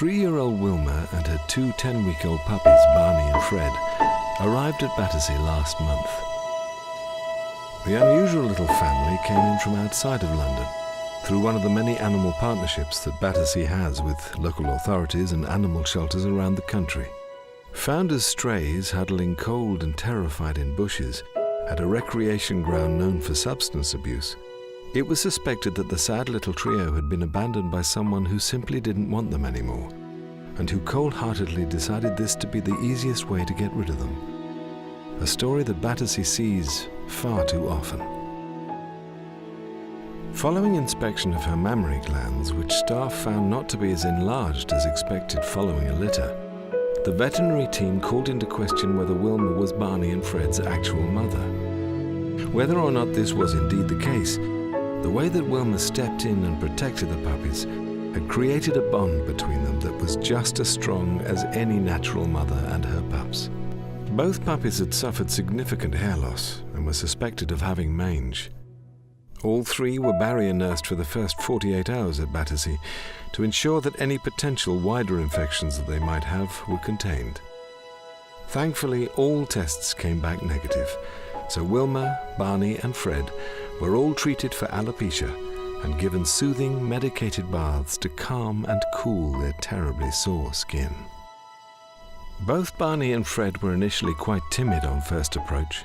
3-year-old Wilma and her two 10-week-old puppies, Barney and Fred, arrived at Battersea last month. The unusual little family came in from outside of London through one of the many animal partnerships that Battersea has with local authorities and animal shelters around the country. Found as strays huddling cold and terrified in bushes at a recreation ground known for substance abuse, it was suspected that the sad little trio had been abandoned by someone who simply didn't want them anymore, and who cold-heartedly decided this to be the easiest way to get rid of them. A story that Battersea sees far too often. Following inspection of her mammary glands, which staff found not to be as enlarged as expected following a litter, the veterinary team called into question whether Wilma was Barney and Fred's actual mother. Whether or not this was indeed the case, the way that Wilma stepped in and protected the puppies had created a bond between them that was just as strong as any natural mother and her pups. Both puppies had suffered significant hair loss and were suspected of having mange. All three were barrier nursed for the first 48 hours at Battersea to ensure that any potential wider infections that they might have were contained. Thankfully, all tests came back negative, so Wilma, Barney and Fred were all treated for alopecia and given soothing medicated baths to calm and cool their terribly sore skin. Both Barney and Fred were initially quite timid on first approach,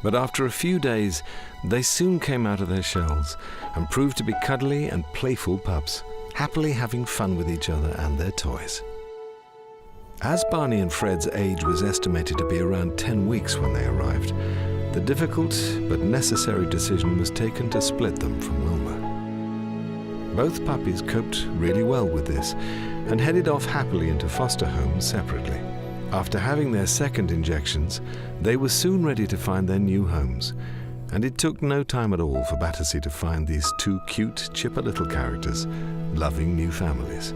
but after a few days they soon came out of their shells and proved to be cuddly and playful pups, happily having fun with each other and their toys. As Barney and Fred's age was estimated to be around 10 weeks when they arrived, the difficult but necessary decision was taken to split them from Wilma. Both puppies coped really well with this and headed off happily into foster homes separately. After having their second injections, they were soon ready to find their new homes, and it took no time at all for Battersea to find these two cute, chipper little characters loving new families.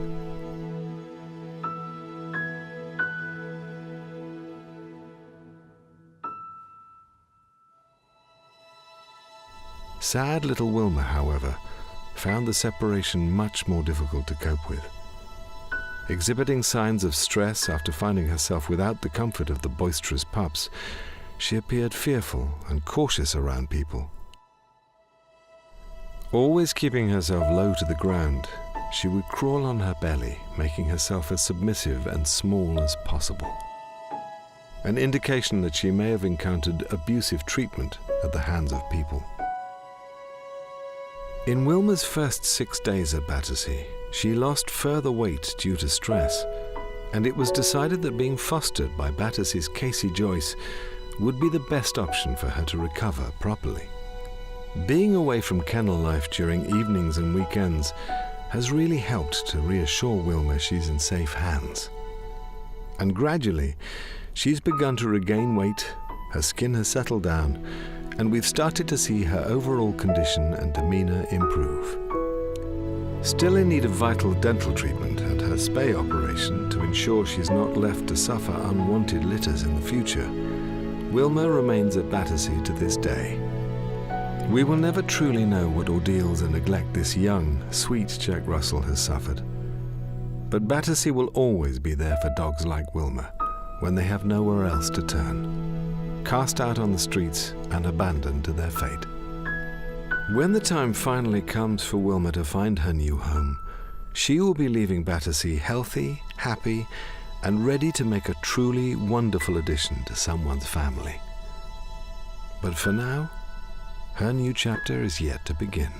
Sad little Wilma, however, found the separation much more difficult to cope with. Exhibiting signs of stress after finding herself without the comfort of the boisterous pups, she appeared fearful and cautious around people. Always keeping herself low to the ground, she would crawl on her belly, making herself as submissive and small as possible. An indication that she may have encountered abusive treatment at the hands of people. In Wilma's first 6 days at Battersea, she lost further weight due to stress, and it was decided that being fostered by Battersea's Casey Joyce would be the best option for her to recover properly. Being away from kennel life during evenings and weekends has really helped to reassure Wilma she's in safe hands. And gradually, she's begun to regain weight, her skin has settled down, and we've started to see her overall condition and demeanor improve. Still in need of vital dental treatment and her spay operation to ensure she's not left to suffer unwanted litters in the future, Wilma remains at Battersea to this day. We will never truly know what ordeals and neglect this young, sweet Jack Russell has suffered. But Battersea will always be there for dogs like Wilma when they have nowhere else to turn, cast out on the streets and abandoned to their fate. When the time finally comes for Wilma to find her new home, she will be leaving Battersea healthy, happy, and ready to make a truly wonderful addition to someone's family. But for now, her new chapter is yet to begin.